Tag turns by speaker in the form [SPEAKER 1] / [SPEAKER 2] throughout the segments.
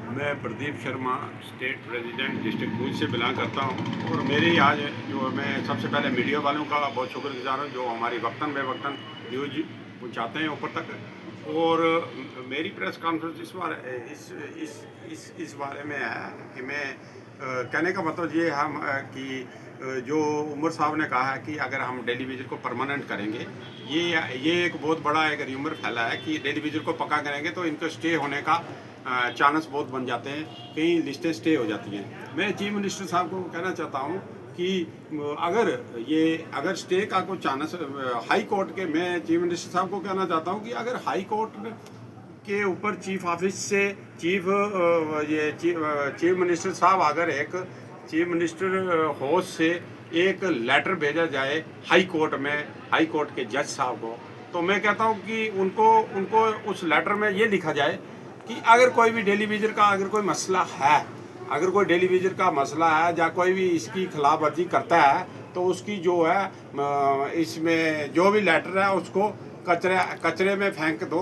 [SPEAKER 1] मैं Pradeep Sharma state president district Bhuj से belong करता हूँ। और मेरी आज जो मैं सबसे पहले मीडिया वालों का बहुत शुक्रगुजार हूँ जो हमारी वक्तन बेवक्तन न्यूज पहुँचाते हैं ऊपर तक। और मेरी प्रेस कॉन्फ्रेंस इस बारे में है कि मैं कहने का मतलब ये हम कि जो उमर साहब ने कहा है कि अगर हम डेली विजिट को परमानेंट करेंगे, ये एक बहुत बड़ा एक र्यूमर फैला है कि डेली विजिट को पक्का करेंगे तो इनको स्टे होने का चांस बहुत बन जाते हैं, कई लिस्टें स्टे हो जाती हैं। मैं चीफ मिनिस्टर साहब को कहना चाहता हूँ कि अगर स्टे का कोई चांस हाई कोर्ट के, मैं चीफ मिनिस्टर साहब को कहना चाहता हूँ कि अगर हाई कोर्ट के ऊपर चीफ ऑफिस से चीफ मिनिस्टर साहब अगर एक चीफ मिनिस्टर हाउस से एक लेटर भेजा जाए हाई कोर्ट में, हाई कोर्ट के जज साहब को, तो मैं कहता हूँ कि उनको उनको उस लेटर में ये लिखा जाए कि अगर कोई भी डेली वेजर का अगर कोई मसला है, अगर कोई डेली वेजर का मसला है या कोई भी इसकी खिलाफ वर्जी करता है तो उसकी जो है इसमें जो भी लेटर है उसको कचरे में फेंक दो,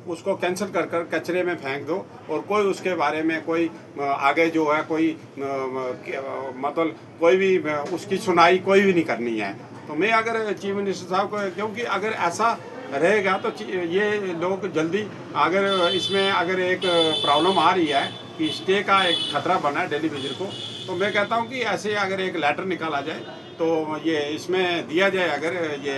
[SPEAKER 1] उसको कैंसिल कर कर कचरे में फेंक दो। और कोई उसके बारे में कोई आगे जो है कोई मतलब कोई भी उसकी सुनाई कोई भी नहीं करनी है। तो मैं अगर चीफ मिनिस्टर साहब को, क्योंकि अगर ऐसा रहेगा तो ये लोग जल्दी, अगर इसमें अगर एक प्रॉब्लम आ रही है कि स्टे का एक खतरा बना है डेली विजिट को, तो मैं कहता हूँ कि ऐसे अगर एक लेटर निकाला जाए तो ये इसमें दिया जाए, अगर ये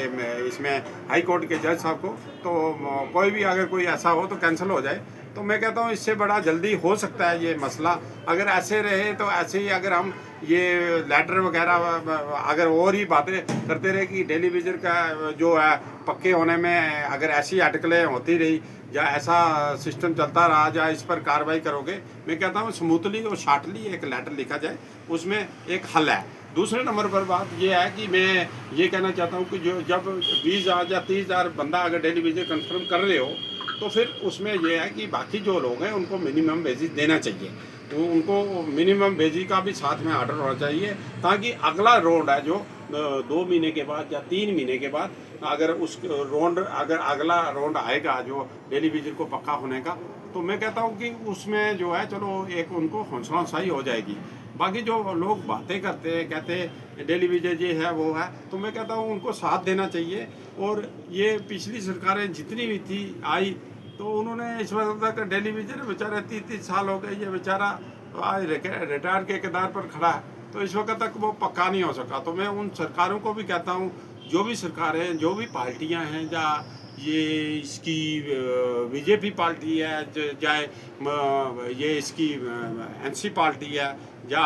[SPEAKER 1] इसमें हाई कोर्ट के जज साहब को, तो कोई भी अगर कोई ऐसा हो तो कैंसिल हो जाए। तो मैं कहता हूँ इससे बड़ा जल्दी हो सकता है ये मसला। अगर ऐसे रहे तो ऐसे ही अगर हम ये लेटर वगैरह अगर और ही बातें करते रहे कि डेली विजिट का जो है पक्के होने में अगर ऐसी अटकलें होती रही या ऐसा सिस्टम चलता रहा या इस पर कार्रवाई करोगे, मैं कहता हूँ स्मूथली और शार्टली एक लेटर लिखा जाए, उसमें एक हल है। दूसरे नंबर पर बात यह है कि मैं ये कहना चाहता हूँ कि जो जब 20,000 या 30,000 बंदा अगर डेली विजिट कंफर्म कर रहे हो तो फिर उसमें यह है कि बाकी जो लोग हैं उनको मिनिमम वेजेस देना चाहिए, तो उनको मिनिमम वेजेस का भी साथ में ऑर्डर होना चाहिए, ताकि अगला राउंड है जो 2 महीने के बाद या 3 महीने के बाद अगर उस राउंड अगर अगला राउंड आएगा जो डेली विजिट को पक्का होने का, तो मैं कहता हूँ कि उसमें जो है चलो एक उनको हौसला अफजाई हो जाएगी। बाकी जो लोग बातें करते हैं, कहते हैं डेली विजिट ये है वो है, तो मैं कहता हूँ उनको साथ देना चाहिए। और ये पिछली सरकारें जितनी भी थी आई तो उन्होंने इस वक्त तक डेली विजिट बेचारे 30-30 साल हो गए, ये बेचारा आज रिटायर के किनार पर खड़ा है, तो इस वक्त तक वो पक्का नहीं हो सका। तो मैं उन सरकारों को भी कहता हूँ, जो भी सरकारें जो भी पार्टियां हैं, या ये इसकी बीजेपी पार्टी है, चाहे ये इसकी एनसी पार्टी है या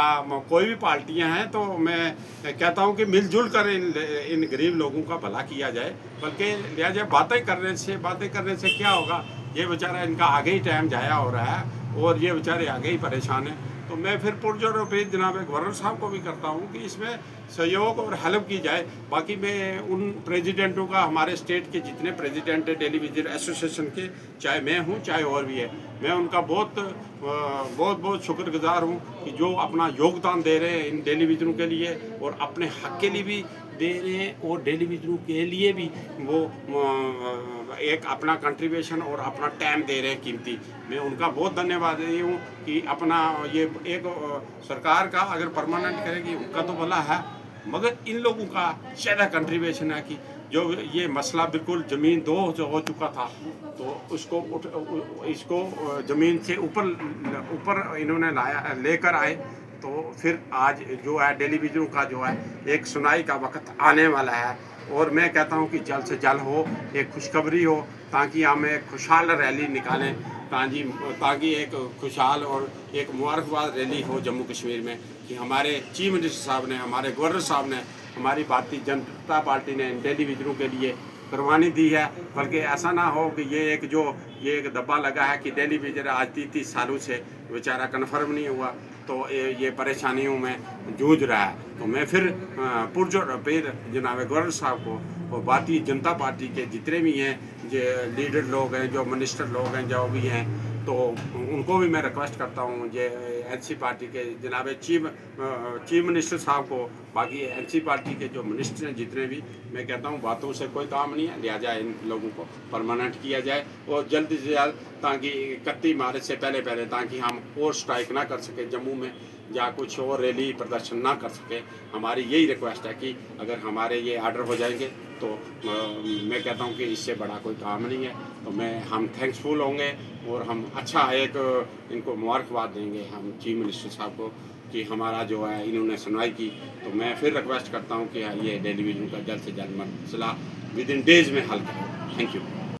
[SPEAKER 1] कोई भी पार्टियां हैं, तो मैं कहता हूं कि मिलजुल कर इन गरीब लोगों का भला किया जाए। बल्कि लिहाजा बातें करने से क्या होगा, ये बेचारा इनका आगे ही टाइम जाया हो रहा है और ये बेचारे आगे ही परेशान हैं। तो मैं फिर पुरजोर पे जनाब गवर्नर साहब को भी करता हूँ कि इसमें सहयोग और हेल्प की जाए। बाकी मैं उन प्रेसिडेंटों का, हमारे स्टेट के जितने प्रेसिडेंट हैं डेली विजिट एसोसिएशन के, चाहे मैं हूँ चाहे और भी है, मैं उनका बहुत शुक्रगुजार हूँ कि जो अपना योगदान दे रहे हैं इन डेली विजिटों के लिए और अपने हक के लिए भी दे रहे हैं और डेली विजिटों के लिए भी वो एक अपना कंट्रीब्यूशन और अपना टाइम दे रहे हैं कीमती। मैं उनका बहुत धन्यवाद दे हूँ कि अपना ये एक सरकार का अगर परमानेंट करेगी उनका तो भला है, मगर इन लोगों का ज़्यादा कंट्रीब्यूशन है कि जो ये मसला बिल्कुल ज़मीन दो हो चुका था तो इसको ज़मीन से ऊपर इन्होंने लेकर आए। तो फिर आज जो है डेली विजिटों का जो है एक सुनाई का वक्त आने वाला है और मैं कहता हूँ कि जल्द से जल्द हो, एक खुशखबरी हो, ताकि हम एक खुशहाल रैली निकालें, ताकि एक खुशहाल और एक मुबारकबाद रैली हो जम्मू कश्मीर में कि हमारे चीफ मिनिस्टर साहब ने, हमारे गवर्नर साहब ने, हमारी भारतीय जनता पार्टी ने डेली विजिटों के लिए कुर्बानी दी है। बल्कि ऐसा ना हो कि ये एक दब्बा लगा है कि डेली विजिट आज 30 सालों से बेचारा कन्फर्म नहीं हुआ, तो ये परेशानियों में जूझ रहा है। तो मैं फिर पुरजोर फिर जनाब गवर्नर साहब को और भारतीय जनता पार्टी के जितने भी हैं जो लीडर लोग हैं, जो मिनिस्टर लोग हैं, जो भी हैं, तो उनको भी मैं रिक्वेस्ट करता हूँ ये एनसी पार्टी के जनाब चीफ मिनिस्टर साहब को, बाकी एनसी पार्टी के जो मिनिस्टर हैं जितने भी, मैं कहता हूँ बातों से कोई काम नहीं है, लिहाजा इन लोगों को परमानेंट किया जाए और जल्द से जल्द, ताकि 31 मार्च से पहले ताकि हम और स्ट्राइक ना कर सके जम्मू में या कुछ और रैली प्रदर्शन ना कर सके। हमारी यही रिक्वेस्ट है कि अगर हमारे ये आर्डर हो जाएंगे तो मैं कहता हूँ कि इससे बड़ा कोई काम नहीं है। तो हम थैंक्सफुल होंगे और हम अच्छा एक इनको मुबारकबाद देंगे हम चीफ मिनिस्टर साहब को कि हमारा जो है इन्होंने सुनवाई की। तो मैं फिर रिक्वेस्ट करता हूँ कि ये टेलीविज़न का जल्द से जल्द मसला विद इन डेज में हल करें। Thank you.